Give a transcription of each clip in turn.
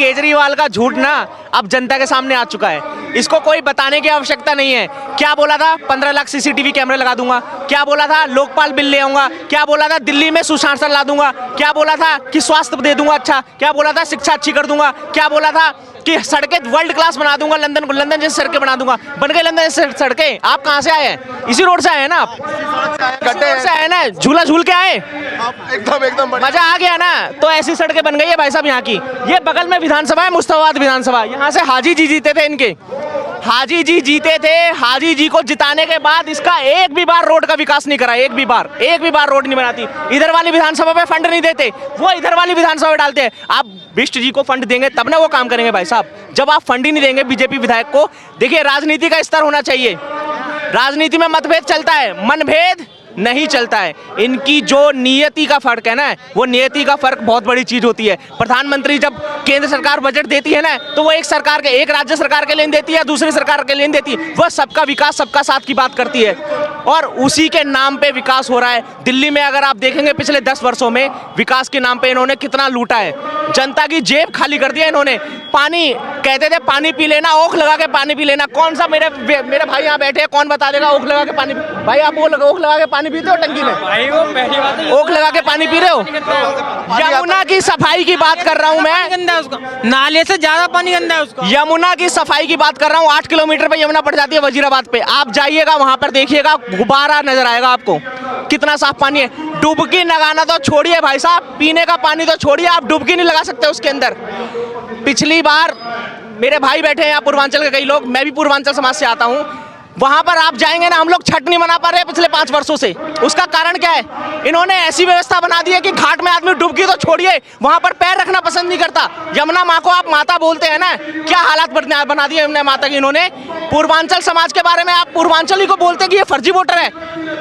केजरीवाल का झूठ ना अब जनता के सामने आ चुका है। इसको कोई बताने की आवश्यकता नहीं है। क्या बोला था 15 लाख सीसीटीवी कैमरे लगा दूंगा, क्या बोला था लोकपाल बिल ले आऊंगा, क्या बोला था दिल्ली में सुशासन ला दूंगा, क्या बोला था कि स्वास्थ्य दे दूंगा अच्छा, क्या बोला था शिक्षा अच्छी कर दूंगा, क्या बोला था कि सड़कें वर्ल्ड क्लास बना दूंगा, लंदन जैसी सड़कें बना दूंगा। बन गई लंदन जैसी सड़कें। आप कहाँ से आए हैं? इसी रोड से आए हैं ना आप? गड्ढे से आए ना, झूला झूल के आए? एकदम मजा आ गया ना। तो ऐसी सड़कें बन गई है भाई साहब यहाँ की। ये बगल में विधानसभा है, मुस्तफाबाद विधानसभा। यहाँ से हाजी जी जीते थे इनके, हाजी जी जीते थे। हाजी जी को जिताने के बाद इसका एक भी बार रोड का विकास नहीं करा, एक भी बार रोड नहीं बनाती। इधर वाली विधानसभा पे फंड नहीं देते, वो इधर वाली विधानसभा में डालते हैं। आप बिष्ट जी को फंड देंगे तब ना वो काम करेंगे भाई साहब। जब आप फंड ही नहीं देंगे बीजेपी विधायक को, देखिए राजनीति का स्तर होना चाहिए। राजनीति में मतभेद चलता है, मनभेद नहीं चलता है। इनकी जो नियति का फर्क है ना, वो नियति का फर्क बहुत बड़ी चीज होती है। प्रधानमंत्री जब केंद्र सरकार बजट देती है ना, तो वो एक राज्य सरकार के लिए देती है, दूसरी सरकार के लिए देती है। वह सबका विकास सबका साथ की बात करती है और उसी के नाम पे विकास हो रहा है। दिल्ली में अगर आप देखेंगे पिछले 10 वर्षों में विकास के नाम पे इन्होंने कितना लूटा है, जनता की जेब खाली कर दिया इन्होंने। पानी कहते थे पानी पी लेना, ओख लगा के पानी पी लेना। कौन सा मेरे भाई यहाँ बैठे हैं, कौन बता देगा ओख लगा के पानी? भाई आप ओख लगा के पानी पीते हो टंकी में? भाई वो पहली बात है, ओख लगा के पानी पी रहे हो? यमुना की सफाई की बात कर रहा हूँ मैं। गंदा है उसका, नाले से ज्यादा पानी गंदा है उसका। यमुना की सफाई की बात कर रहा हूँ। 8 किलोमीटर पे यमुना पड़ जाती है वजीराबाद पे। आप जाइएगा वहां पर देखिएगा, गुब्बारा नजर आएगा आपको, कितना साफ पानी है। डुबकी लगाना तो छोड़िए भाई साहब, पीने का पानी तो छोड़िए, आप डुबकी नहीं लगा सकते उसके अंदर। पिछली बार मेरे भाई बैठे हैं यहाँ पूर्वांचल के कई लोग, मैं भी पूर्वांचल समाज से आता हूँ। वहां पर आप जाएंगे ना, हम लोग छठ नहीं मना पा रहे पिछले 5 वर्षों से। उसका कारण क्या है? इन्होंने ऐसी व्यवस्था बना दी है कि घाट में आदमी डुबकी तो छोड़िए, वहां पर पैर रखना पसंद नहीं करता। यमुना माँ को आप माता बोलते हैं ना, क्या हालात बना दिए यमुना माता की इन्होंने। पूर्वांचल समाज के बारे में आप पूर्वांचली को बोलते कि ये फर्जी वोटर है,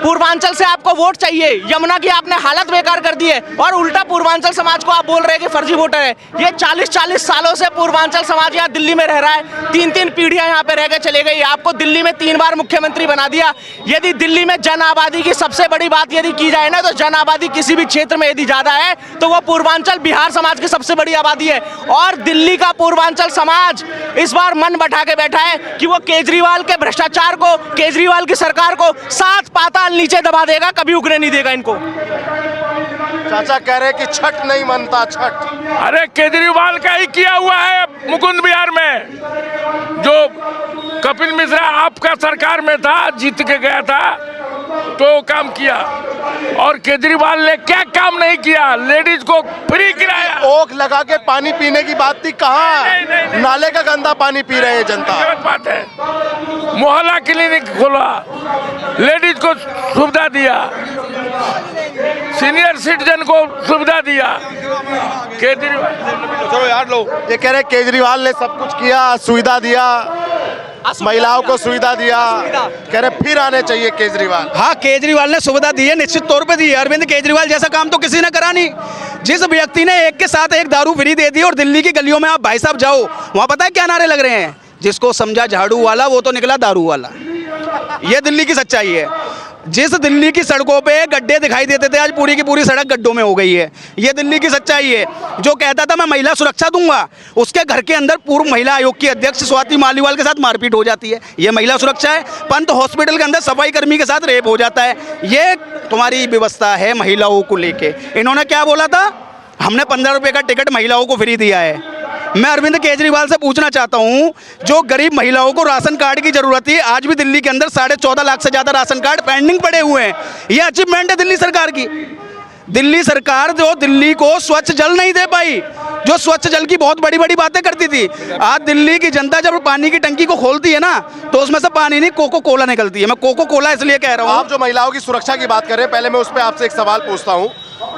पूर्वांचल से आपको वोट चाहिए। यमुना की आपने हालत बेकार कर दी है और उल्टा पूर्वांचल समाज को आप बोल रहे हैं कि फर्जी वोटर है। ये 40-40 सालों से पूर्वांचल समाज यहाँ दिल्ली में रह रहा है, 3-3 पीढ़ियां यहाँ पे रह के चले गई। आपको दिल्ली में 3 बार मुख्यमंत्री बना दिया। यदि दिल्ली में जन आबादी की सबसे बड़ी बात यदि की जाए ना, तो जन आबादी किसी भी क्षेत्र में यदि ज्यादा है तो वो पूर्वांचल बिहार समाज की सबसे बड़ी आबादी है। और दिल्ली का पूर्वांचल समाज इस बार मन बैठा के बैठा है कि वो केजरीवाल के भ्रष्टाचार को, केजरीवाल की सरकार को 7 पाताल नीचे दबा देगा, कभी उगने नहीं देगा इनको। चाचा कह रहे कि छठ नहीं मनता छठ। अरे केजरीवाल का ही किया हुआ है मुकुंद बिहार में। जो कपिल मिश्रा आपका सरकार में था, जीत के गया था, तो काम किया। और केजरीवाल ने क्या काम नहीं किया? लेडीज को फ्री किराया, ओख लगा के पानी पीने की बात थी, कहाँ? नाले का गंदा पानी पी रहे हैं जनता। गलत बात है। मोहल्ला क्लिनिक खोला, लेडीज को सुविधा दिया, सीनियर सिटीजन को सुविधा दिया केजरीवाल। चलो यार लो, ये कह रहे केजरीवाल ने सब कुछ किया, सुविधा दिया, महिलाओं को सुविधा दिया, कह रहे फिर आने चाहिए केजरीवाल। हाँ, केजरीवाल ने सुविधा दी है, निश्चित तौर पे दी है। अरविंद केजरीवाल जैसा काम तो किसी ने करा नहीं। जिस व्यक्ति ने एक के साथ एक दारू फ्री दे दी, और दिल्ली की गलियों में आप भाई साहब जाओ, वहाँ पता है क्या नारे लग रहे हैं? जिसको समझा झाड़ू वाला वो तो निकला दारू वाला। ये दिल्ली की सच्चाई है। जिस दिल्ली की सड़कों पे गड्ढे दिखाई देते थे, आज पूरी की पूरी सड़क गड्ढों में हो गई है। ये दिल्ली की सच्चाई है। जो कहता था मैं महिला सुरक्षा दूंगा, उसके घर के अंदर पूर्व महिला आयोग की अध्यक्ष स्वाति मालीवाल के साथ मारपीट हो जाती है। ये महिला सुरक्षा है। पंत हॉस्पिटल के अंदर सफाई कर्मी के साथ रेप हो जाता है। ये तुम्हारी व्यवस्था है महिलाओं को लेके। इन्होंने क्या बोला था? हमने 15 रुपये का टिकट महिलाओं को फ्री दिया है। मैं अरविंद केजरीवाल से पूछना चाहता हूं, जो गरीब महिलाओं को राशन कार्ड की जरूरत थी, आज भी दिल्ली के अंदर 14.5 लाख से ज्यादा राशन कार्ड पेंडिंग पड़े हुए हैं। ये अचीवमेंट है दिल्ली सरकार की। दिल्ली सरकार जो दिल्ली को स्वच्छ जल नहीं दे पाई, जो स्वच्छ जल की बहुत बड़ी बड़ी बातें करती थी, आज दिल्ली की जनता जब पानी की टंकी को खोलती है ना, तो उसमें से पानी नहीं कोको कोला निकलती है। मैं कोको कोला इसलिए कह रहा हूँ। आप जो महिलाओं की सुरक्षा की बात कर रहे हैं, पहले मैं उस पर आपसे एक सवाल पूछता हूँ।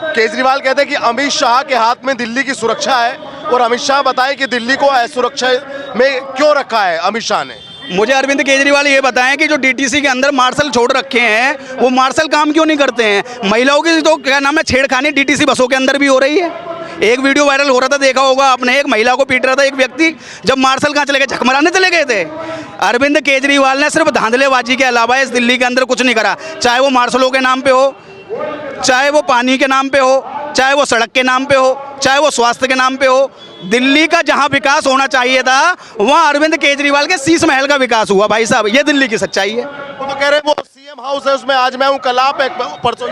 केजरीवाल कहते हैं कि अमित शाह के हाथ में दिल्ली की सुरक्षा है, और अमित शाह बताए कि दिल्ली को असुरक्षा में क्यों रखा है अमित शाह ने। मुझे अरविंद केजरीवाल ये बताएं कि जो डीटीसी के अंदर मार्शल छोड़ रखे हैं, वो मार्शल काम क्यों नहीं करते हैं? महिलाओं की तो क्या नाम है छेड़खानी डीटीसी बसों के अंदर भी हो रही है। एक वीडियो वायरल हो रहा था, देखा होगा आपने, एक महिला को पीट रहा था एक व्यक्ति, जब मार्शल कहाँ चले गए? झकमराने चले गए थे। अरविंद केजरीवाल ने सिर्फ धांधलेबाजी के अलावा इस दिल्ली के अंदर कुछ नहीं करा। चाहे वो मार्शलों के नाम पे हो, चाहे वो पानी के नाम पे हो, चाहे वो सड़क के नाम पे हो, चाहे वो स्वास्थ्य के नाम पे हो। दिल्ली का जहां विकास होना चाहिए था वहां अरविंद केजरीवाल के शीश महल का विकास हुआ भाई साहब। ये दिल्ली की सच्चाई है। वो तो कह रहे हैं वो सीएम हाउस है, उसमें आज मैं हूँ कल आप है, परसों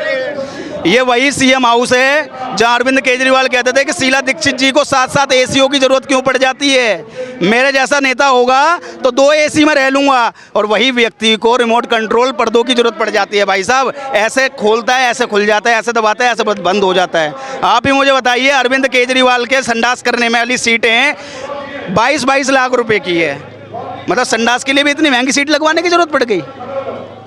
ये वही सीएम हाउस है जहां अरविंद केजरीवाल कहते थे कि शीला दीक्षित जी को 7-7 एसीओ की जरूरत क्यों पड़ जाती है, मेरे जैसा नेता होगा तो 2 एसी में रह लूंगा। और वही व्यक्ति को रिमोट कंट्रोल पर्दों की जरूरत पड़ जाती है भाई साहब। ऐसे खोलता है, ऐसे खुल जाता है, ऐसे दबाता है, ऐसे बंद हो जाता है। आप ही मुझे बताइए, अरविंद केजरीवाल के संडास करने में वाली सीटें 22-22 लाख रुपए की है। मतलब संडास के लिए भी इतनी महंगी सीट लगवाने की जरूरत पड़ गई।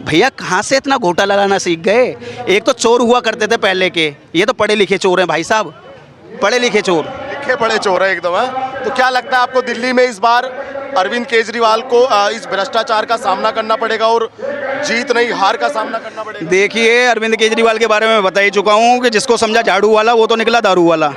भैया कहाँ से इतना घोटा लगाना सीख गए? एक तो चोर हुआ करते थे पहले के, ये तो पढ़े लिखे चोर हैं भाई साहब, पढ़े लिखे चोर, लिखे पढ़े चोर है एकदम है। तो क्या लगता है आपको दिल्ली में इस बार अरविंद केजरीवाल को इस भ्रष्टाचार का सामना करना पड़ेगा और जीत नहीं हार का सामना करना पड़ेगा? देखिए, अरविंद केजरीवाल के बारे में मैं बता ही चुका हूँ कि जिसको समझा झाड़ू वाला वो तो निकला दारू वाला।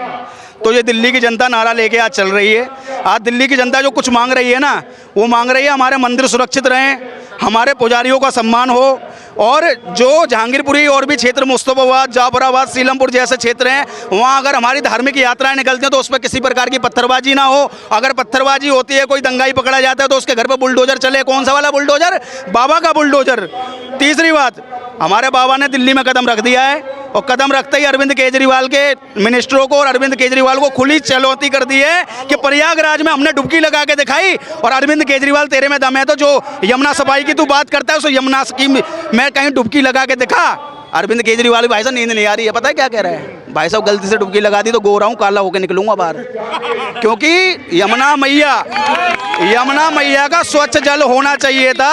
तो ये दिल्ली की जनता नारा लेके आज चल रही है। आज दिल्ली की जनता जो कुछ मांग रही है ना, वो मांग रही है हमारे मंदिर सुरक्षित रहें, हमारे पुजारियों का सम्मान हो, और जो जहांगीरपुरी और भी क्षेत्र, मुस्तफाबाद, जाफराबाद, सीलमपुर जैसे क्षेत्र हैं, वहाँ अगर हमारी धार्मिक यात्राएं निकलती हैं तो उस पर किसी प्रकार की पत्थरबाजी ना हो। अगर पत्थरबाजी होती है, कोई दंगाई पकड़ा जाता है तो उसके घर पर बुलडोजर चले। कौन सा वाला बुलडोजर? बाबा का बुलडोजर। तीसरी बात, हमारे बाबा ने दिल्ली में कदम रख दिया है और कदम रखते ही अरविंद केजरीवाल के मिनिस्टरों को और अरविंद केजरीवाल को खुली चुनौती कर दी है कि प्रयागराज में हमने डुबकी लगा के दिखाई। और अरविंद केजरीवाल, तेरे में दम है तो जो यमुना सफाई की तू बात करता है उस यमुना की मैं कहीं डुबकी लगा के दिखा। अरविंद केजरीवाल भाई साहब नींद नहीं आ रही है, पता है क्या कह रहा है? भाई साहब गलती से डुबकी लगा दी तो गोरा हूँ, काला होकर निकलूंगा बाहर, क्योंकि यमुना मैया का स्वच्छ जल होना चाहिए था।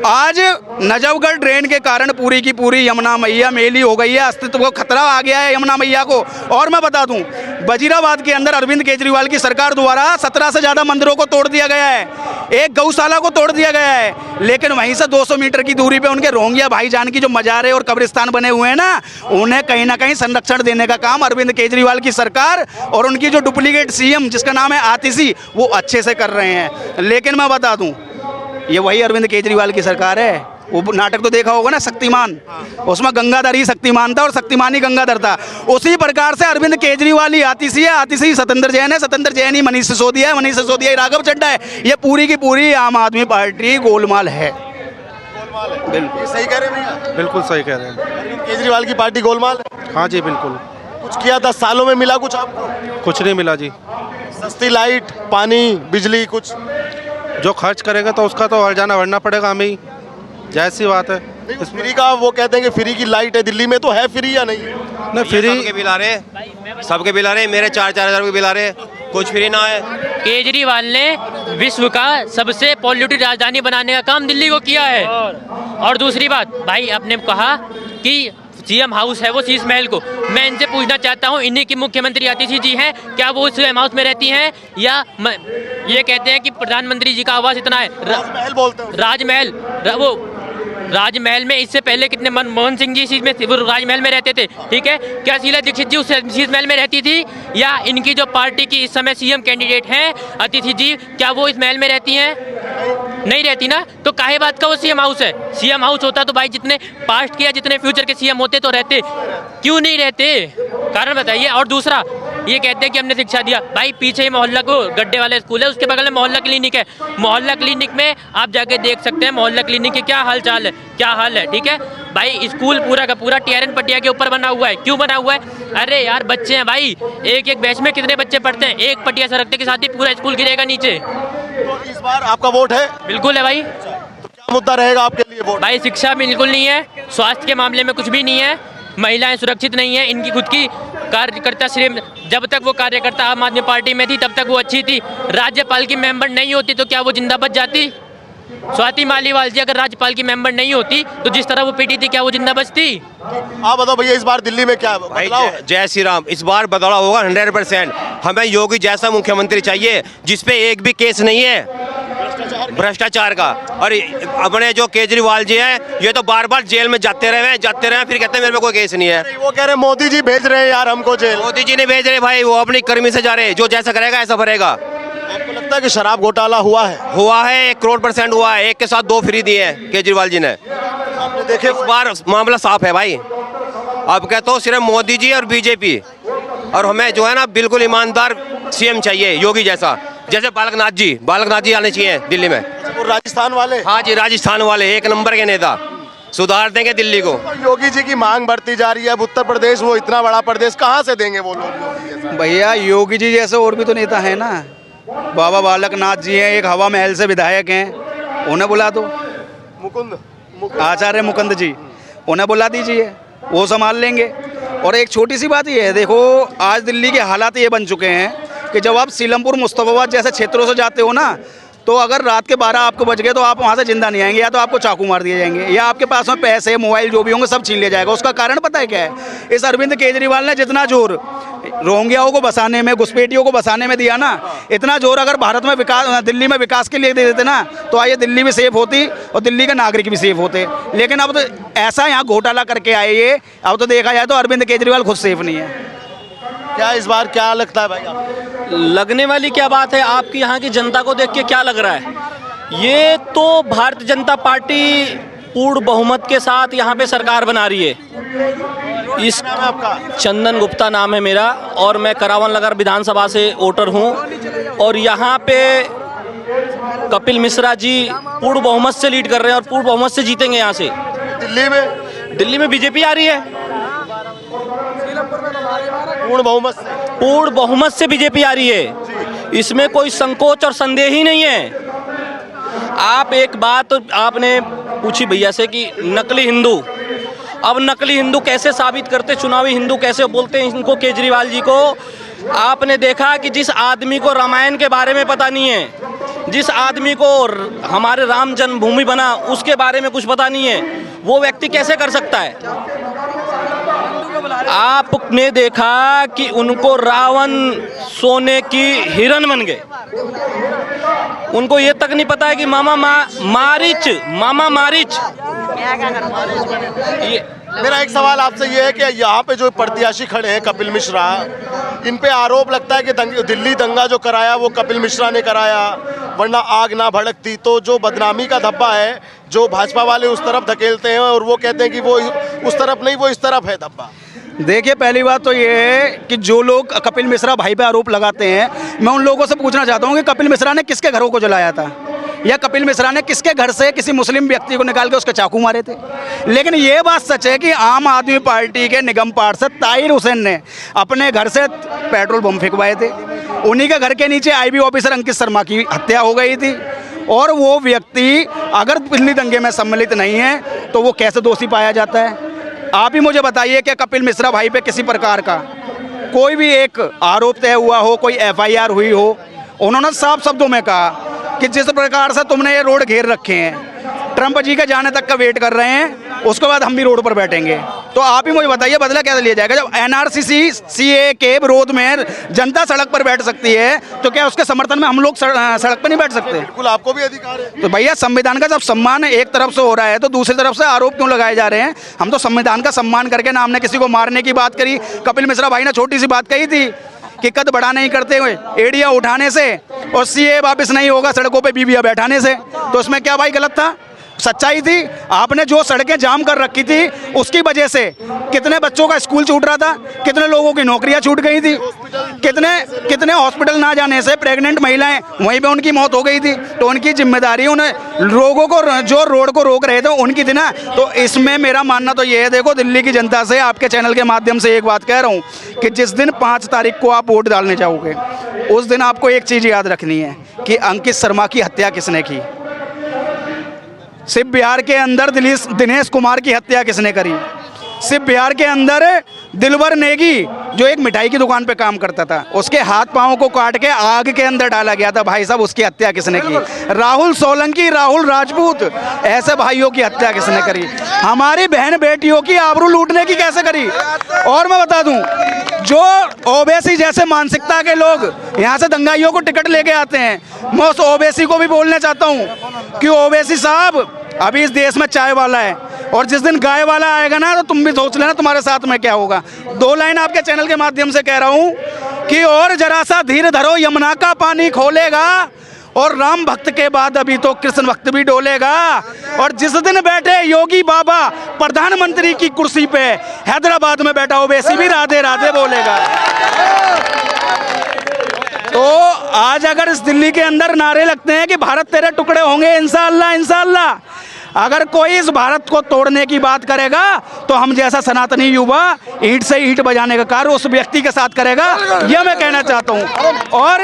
आज नजफगढ़ ड्रेन के कारण पूरी की पूरी यमुना मैया मेली हो गई है, अस्तित्व को खतरा आ गया है यमुना मैया को। और मैं बता दूं, वजीराबाद के अंदर अरविंद केजरीवाल की सरकार द्वारा 17 से ज़्यादा मंदिरों को तोड़ दिया गया है, एक गौशाला को तोड़ दिया गया है, लेकिन वहीं से 200 मीटर की दूरी पे उनके रोहिंग्या भाईजान की जो मजारे और कब्रिस्तान बने हुए हैं ना, उन्हें कहीं ना कहीं संरक्षण देने का काम अरविंद केजरीवाल की सरकार और उनकी जो डुप्लीकेट सीएम जिसका नाम है आतिशी, वो अच्छे से कर रहे हैं। लेकिन मैं बता दूं, ये वही अरविंद केजरीवाल की सरकार है। वो नाटक तो देखा होगा ना, शक्तिमान, उसमें गंगाधर ही शक्तिमान था और शक्तिमान ही गंगाधर था। उसी प्रकार से अरविंद केजरीवाल ही आतिशी है, आतिशी सत्येंद्र जैन है, सत्येंद्र जैन ही मनीष सिसोदिया है, मनीष सिसोदिया ही राघव चड्ढा है। ये पूरी की पूरी आम आदमी पार्टी गोलमाल है। बिल्कुल सही कह रहे हैं भैया, बिल्कुल सही कह रहे हैं। अरविंद केजरीवाल की पार्टी गोलमाल है। हाँ जी, बिल्कुल। कुछ किया 10 सालों में, मिला कुछ आपको? कुछ नहीं मिला जी। सस्ती लाइट, पानी, बिजली, कुछ जो खर्च करेगा तो उसका तो हर्जाना भरना पड़ेगा हमें ही, जैसी बात है। फ्री का वो कहते हैं कि फ्री की लाइट है, दिल्ली में तो है फ्री या नहीं? नहीं, फ्री सबके बिल आ रहे, सबके बिल आ रहे, मेरे 4-4 हज़ार के बिल आ रहे, कुछ फ्री ना है। केजरीवाल ने विश्व का सबसे पॉल्यूटेड राजधानी बनाने का काम दिल्ली को किया है। और दूसरी बात, भाई आपने कहा कि सीएम हाउस है वो शीश महल को, मैं इनसे पूछना चाहता हूँ, इन्हीं की मुख्यमंत्री आतिशी जी हैं, क्या वो सीएम हाउस में रहती हैं या ये कहते हैं कि प्रधानमंत्री जी का आवास इतना है? राजमहल बोलते हैं। राजमहल, वो राजमहल में इससे पहले कितने मनमोहन सिंह जी इस में वो राजमहल में रहते थे, ठीक है? क्या शीला दीक्षित जी उस शीश महल में रहती थी? या इनकी जो पार्टी की इस समय सीएम कैंडिडेट हैं आतिशी जी, क्या वो इस महल में रहती हैं? नहीं रहती ना, तो काहे बात का वो सीएम हाउस है? सीएम हाउस होता तो भाई जितने पास्ट के या जितने फ्यूचर के सीएम होते तो रहते, क्यों नहीं रहते? कारण बताइए। और दूसरा, ये कहते हैं कि हमने शिक्षा दिया, भाई पीछे ही मोहल्ला को गड्ढे वाले स्कूल है, उसके बगल में मोहल्ला क्लिनिक है, मोहल्ला क्लिनिक में आप जाके देख सकते हैं मोहल्ला क्लिनिक के क्या हाल चाल है, क्या हाल है, ठीक है भाई? स्कूल पूरा का पूरा टीआरएन पट्टिया के ऊपर बना हुआ है, क्यों बना हुआ है? अरे यार बच्चे हैं भाई, एक एक बैच में कितने बच्चे पढ़ते हैं, एक पट्टिया सरकते के साथ ही पूरा स्कूल गिरेगा नीचे। तो इस बार आपका वोट है? बिल्कुल है भाई। तो क्या मुद्दा रहेगा आपके लिए वोट? भाई शिक्षा बिल्कुल नहीं है, स्वास्थ्य के मामले में कुछ भी नहीं है, महिलाएं सुरक्षित नहीं है, इनकी खुद की कार्यकर्ता श्रेणी, जब तक वो कार्यकर्ता आम आदमी पार्टी में थी तब तक वो अच्छी थी, राज्यपाल की मेंबर नहीं होती तो क्या वो जिंदा बच जाती? स्वाति मालीवाल जी अगर राज्यपाल की मेंबर नहीं होती तो जिस तरह वो पीटी थी, क्या वो जिंदा बचती? आप बताओ भैया, इस बार दिल्ली में क्या बदलाव है? जय श्री राम, इस बार बदलाव होगा 100%। हमें योगी जैसा मुख्यमंत्री चाहिए जिसपे एक भी केस नहीं है भ्रष्टाचार का। और अपने जो केजरीवाल जी हैं, ये तो बार बार जेल में जाते रहे फिर कहते हैं मेरे में कोई केस नहीं है। वो कह रहे हैं मोदी जी भेज रहे हैं यार हमको जेल। मोदी जी ने भेज रहे भाई, वो अपनी कर्मी से जा रहे हैं, जो जैसा करेगा ऐसा भरेगा। आपको लगता है कि शराब घोटाला हुआ है? 1 करोड़% हुआ है, एक के साथ 2 फ्री दिए हैं केजरीवाल जी ने। आपने देखे इस बार मामला साफ है भाई। अब क्या तो सिर्फ मोदी जी और बीजेपी, और हमें जो है ना बिल्कुल ईमानदार सीएम चाहिए, योगी जैसा, जैसे बालकनाथ जी आने चाहिए दिल्ली में। वो राजस्थान वाले। हाँ जी, राजस्थान वाले एक नंबर के नेता, सुधार देंगे दिल्ली को। योगी जी की मांग बढ़ती जा रही है। अब उत्तर प्रदेश, वो इतना बड़ा प्रदेश, कहाँ से देंगे वो लोग योगी जैसा? भैया योगी जी जैसे और भी तो नेता है ना, बाबा बालकनाथ जी हैं, एक हवा महल से विधायक हैं, उन्हें बुला दो। मुकुंद आचार्य मुकुंद जी, उन्हें बुला दीजिए, वो संभाल लेंगे। और एक छोटी सी बात ये है, देखो आज दिल्ली के हालात ये बन चुके हैं कि जब आप सीलमपुर मुस्तफाबाद जैसे क्षेत्रों से जाते हो ना, तो अगर रात के 12 आपको बज गए तो आप वहाँ से जिंदा नहीं आएंगे, या तो आपको चाकू मार दिए जाएंगे, या आपके पास में पैसे मोबाइल जो भी होंगे सब छीन लिया जाएगा। उसका कारण पता है क्या है? इस अरविंद केजरीवाल ने जितना जोर रोहिंग्याओं को बसाने में, घुसपैठियों को बसाने में दिया ना, इतना जोर अगर भारत में विकास, दिल्ली में विकास के लिए दे देते ना, तो आइए दिल्ली भी सेफ होती और दिल्ली के नागरिक भी सेफ होते। लेकिन अब तो ऐसा यहाँ घोटाला करके आए ये, अब तो देखा जाए तो अरविंद केजरीवाल खुद सेफ नहीं है। क्या इस बार क्या लगता है भाई आपको? लगने वाली क्या बात है, आपकी यहाँ की जनता को देख के क्या लग रहा है? ये तो भारतीय जनता पार्टी पूर्ण बहुमत के साथ यहाँ पे सरकार बना रही है। इस चंदन गुप्ता नाम है मेरा, और मैं करावन नगर विधानसभा से वोटर हूँ, और यहाँ पे कपिल मिश्रा जी पूर्ण बहुमत से लीड कर रहे हैं और पूर्ण बहुमत से जीतेंगे यहाँ से। दिल्ली में बीजेपी आ रही है, पूर्ण बहुमत से बीजेपी आ रही है, इसमें कोई संकोच और संदेह ही नहीं है। आप एक बात आपने पूछी भैया से कि नकली हिंदू, अब नकली हिंदू कैसे साबित करते, चुनावी हिंदू कैसे बोलते हैं इनको, केजरीवाल जी को? आपने देखा कि जिस आदमी को रामायण के बारे में पता नहीं है, जिस आदमी को हमारे राम जन्मभूमि बना उसके बारे में कुछ पता नहीं है, वो व्यक्ति कैसे कर सकता है? आपने देखा कि उनको रावण सोने की हिरन बन गए, उनको ये तक नहीं पता है कि मामा मारीच। मेरा एक सवाल आपसे ये है कि यहाँ पे जो प्रत्याशी खड़े हैं कपिल मिश्रा, इन पे आरोप लगता है कि दिल्ली दंगा जो कराया वो कपिल मिश्रा ने कराया, वरना आग ना भड़कती। तो जो बदनामी का धब्बा है जो भाजपा वाले उस तरफ धकेलते हैं, और वो कहते हैं कि वो उस तरफ नहीं, वो इस तरफ है धब्बा। देखिए पहली बात तो ये है कि जो लोग कपिल मिश्रा भाई पे आरोप लगाते हैं, मैं उन लोगों से पूछना चाहता हूँ कि कपिल मिश्रा ने किसके घरों को जलाया था, या कपिल मिश्रा ने किसके घर से किसी मुस्लिम व्यक्ति को निकाल के उसके चाकू मारे थे? लेकिन ये बात सच है कि आम आदमी पार्टी के निगम पार्षद ताहिर हुसैन ने अपने घर से पेट्रोल बम फेंकवाए थे, उन्हीं के घर के नीचे IB ऑफिसर अंकित शर्मा की हत्या हो गई थी, और वो व्यक्ति अगर दिल्ली दंगे में सम्मिलित नहीं है तो वो कैसे दोषी पाया जाता है? आप ही मुझे बताइए कि कपिल मिश्रा भाई पे किसी प्रकार का कोई भी एक आरोप तय हुआ हो, कोई FIR हुई हो? उन्होंने साफ शब्दों में कहा कि जिस प्रकार से तुमने ये रोड घेर रखे हैं, ट्रंप जी के जाने तक का वेट कर रहे हैं, उसके बाद हम भी रोड पर बैठेंगे। तो आप ही मुझे बताइए बदला कैसे लिया जाएगा? जब NRC CA के विरोध में जनता सड़क पर बैठ सकती है, तो क्या उसके समर्थन में हम लोग सड़क पर नहीं बैठ सकते? बिल्कुल, आपको भी अधिकार है। तो भैया संविधान का जब सम्मान एक तरफ से हो रहा है तो दूसरी तरफ से आरोप क्यों लगाए जा रहे हैं? हम तो संविधान का सम्मान करके ना हमने किसी को मारने की बात करी। कपिल मिश्रा भाई ने छोटी सी बात कही थी कि कद बड़ा नहीं करते हुए एड़िया उठाने से और CA वापस नहीं होगा सड़कों पे बीबिया बैठाने से, तो उसमें क्या भाई गलत था? सच्चाई थी। आपने जो सड़कें जाम कर रखी थी उसकी वजह से कितने बच्चों का स्कूल छूट रहा था, कितने लोगों की नौकरियां छूट गई थी, कितने हॉस्पिटल ना जाने से प्रेग्नेंट महिलाएं वहीं पे उनकी मौत हो गई थी। तो उनकी जिम्मेदारी उन्हें लोगों को जो रोड को रोक रहे थे उनकी थी ना। तो इसमें मेरा मानना तो ये है, देखो दिल्ली की जनता से आपके चैनल के माध्यम से एक बात कह रहा हूँ कि जिस दिन 5 तारीख को आप वोट डालने जाओगे उस दिन आपको एक चीज़ याद रखनी है कि अंकित शर्मा की हत्या किसने की, सिर्फ बिहार के अंदर दिनेश कुमार की हत्या किसने करी, सिर्फ बिहार के अंदर दिलवर नेगी जो एक मिठाई की दुकान पे काम करता था उसके हाथ पांव को काट के आग के अंदर डाला गया था, भाई साहब उसकी हत्या किसने की? राहुल सोलंकी, राहुल राजपूत, ऐसे भाइयों की हत्या किसने करी? हमारी बहन बेटियों की आबरू लूटने की कैसे करी? और मैं बता दूं, जो ओबीसी जैसे मानसिकता के लोग यहाँ से दंगाइयों को टिकट लेके आते हैं, मैं उस ओबीसी को भी बोलना चाहता हूँ कि ओबीसी साहब अभी इस देश में चाय वाला है, और जिस दिन गाय वाला आएगा ना तो तुम भी सोच लेना तुम्हारे साथ में क्या होगा। 2 लाइन आपके चैनल के माध्यम से कह रहा हूँ कि और जरा सा धीर धरो, यमुना का पानी खोलेगा, और राम भक्त के बाद अभी तो कृष्ण भक्त भी डोलेगा। और जिस दिन बैठे योगी बाबा प्रधानमंत्री की कुर्सी पे, हैदराबाद में बैठा ओवैसी भी राधे राधे बोलेगा। तो आज अगर इस दिल्ली के अंदर नारे लगते हैं कि भारत तेरे टुकड़े होंगे, इंशाअल्लाह इंशाअल्लाह, अगर कोई इस भारत को तोड़ने की बात करेगा तो हम जैसा सनातनी युवा ईंट से ईंट बजाने का कार्य उस व्यक्ति के साथ करेगा, यह मैं कहना चाहता हूं। और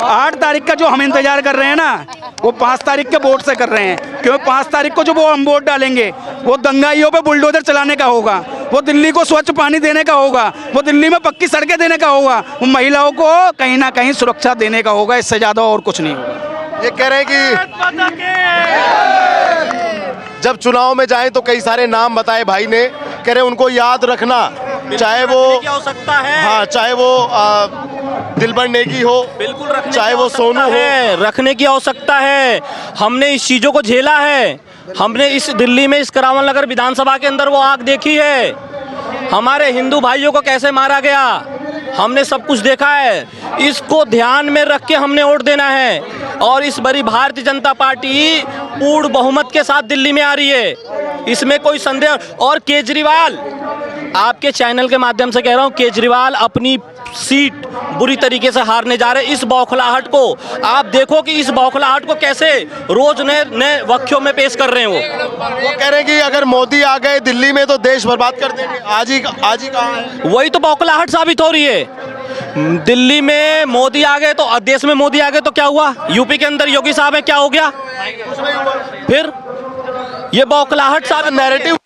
8 तारीख का जो हम इंतजार कर रहे हैं ना, वो 5 तारीख के वोट से कर रहे हैं, क्योंकि 5 तारीख को जो वो हम वोट डालेंगे वो दंगाइयों पे बुलडोजर चलाने का होगा, वो दिल्ली को स्वच्छ पानी देने का होगा, वो दिल्ली में पक्की सड़कें देने का होगा, वो महिलाओं को कहीं ना कहीं सुरक्षा देने का होगा, इससे ज़्यादा और कुछ नहीं होगा। ये कह रहे हैं कि जब चुनाव में जाएं तो कई सारे नाम बताए भाई ने, कह रहे उनको याद रखना, चाहे वो क्या हो सकता है, हाँ चाहे वो दिलबर नेगी हो, बिल्कुल रखने चाहे की वो सोनू आवश्यकता हो, है, रखने की आवश्यकता है। हमने इस चीजों को झेला है, हमने इस दिल्ली में इस करावल नगर विधानसभा के अंदर वो आग देखी है, हमारे हिंदू भाइयों को कैसे मारा गया, हमने सब कुछ देखा है। इसको ध्यान में रख के हमने वोट देना है। और इस बारी भारतीय जनता पार्टी पूर्ण बहुमत के साथ दिल्ली में आ रही है, इसमें कोई संदेह। और केजरीवाल, आपके चैनल के माध्यम से कह रहा हूं, केजरीवाल अपनी सीट बुरी तरीके से हारने जा रहे हैं। इस बौखलाहट को आप देखो कि इस बौखलाहट को कैसे रोज नए नए वक्यों में पेश कर रहे हैं। वो कह रहे हैं कि अगर मोदी आ गए दिल्ली में तो देश बर्बाद कर देंगे। आज ही कहा है। वही तो बौखलाहट साबित हो रही है। दिल्ली में मोदी आ गए तो देश में मोदी आ गए तो क्या हुआ, यूपी के अंदर योगी साहब है, क्या हो गया फिर? ये बौखलाहट साबित, नैरेटिव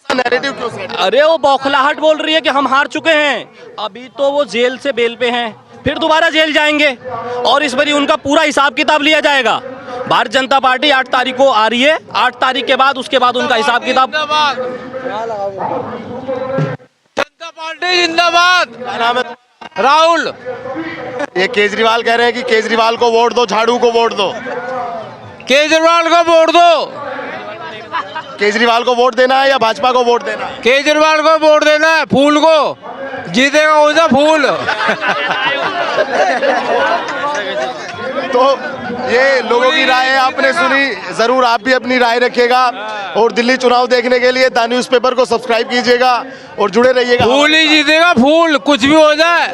नैरेटिव क्यों सेट? अरे वो बौखलाहट बोल रही है कि हम हार चुके हैं, अभी तो वो जेल से बेल पे हैं, फिर दोबारा जेल जाएंगे और इस बारी उनका पूरा हिसाब किताब लिया जाएगा। भारतीय जनता पार्टी 8 तारीख को आ रही है, 8 तारीख के बाद उसके बाद उनका हिसाब किताब। जनता पार्टी जिंदाबाद। क्या नाम है? राहुल। ये केजरीवाल कह रहे हैं कि केजरीवाल को वोट दो, झाड़ू को वोट दो। केजरीवाल को वोट दो। केजरीवाल को वोट देना है या भाजपा को वोट देना है? केजरीवाल को वोट देना है, फूल को जीतेगा उधर फूल। तो ये लोगों की राय है, आपने सुनी, जरूर आप भी अपनी राय रखिएगा। और दिल्ली चुनाव देखने के लिए द न्यूज़पेपर को सब्सक्राइब कीजिएगा और जुड़े रहिएगा। फूल ही जीतेगा, फूल, कुछ भी हो जाए।